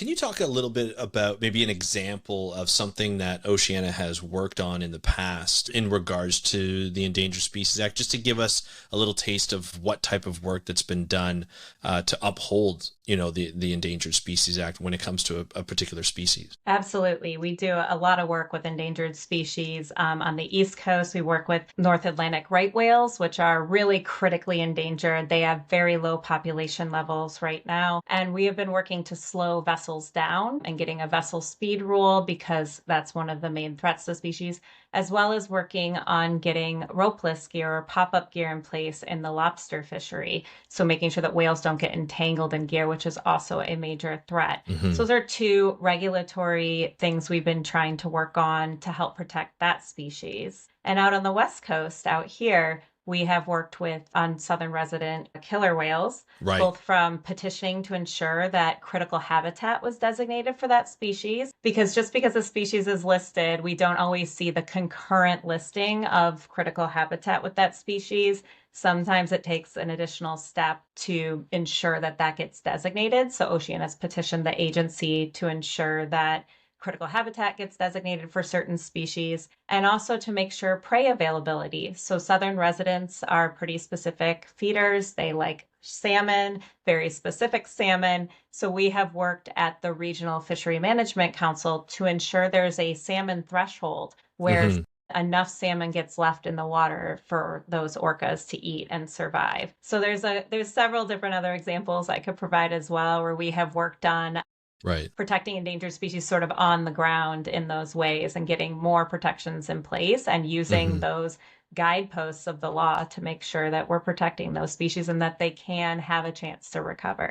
Can you talk a little bit about maybe an example of something that Oceana has worked on in the past in regards to the Endangered Species Act, just to give us a little taste of what type of work that's been done to uphold, the Endangered Species Act when it comes to a particular species? Absolutely. We do a lot of work with endangered species. On the East Coast, we work with North Atlantic right whales, which are really critically endangered. They have very low population levels right now. And we have been working to slow vessels down and getting a vessel speed rule because that's one of the main threats to species, as well as working on getting ropeless gear or pop up gear in place in the lobster fishery. So making sure that whales don't get entangled in gear, which is also a major threat. So Hmm. those are two regulatory things we've been trying to work on to help protect that species. And out on the West Coast, out here, we have worked with on southern resident killer whales, Right. both from petitioning to ensure that critical habitat was designated for that species, because just because a species is listed, we don't always see the concurrent listing of critical habitat with that species. Sometimes it takes an additional step to ensure that that gets designated. So Oceana has petitioned the agency to ensure that critical habitat gets designated for certain species and also to make sure prey availability. So southern residents are pretty specific feeders. They like salmon, very specific salmon. So we have worked at the Regional Fishery Management Council to ensure there's a salmon threshold where Hmm. enough salmon gets left in the water for those orcas to eat and survive. So there's several different other examples I could provide as well where we have worked on Right. protecting endangered species sort of on the ground in those ways and getting more protections in place and using Hmm. those guideposts of the law to make sure that we're protecting those species and that they can have a chance to recover.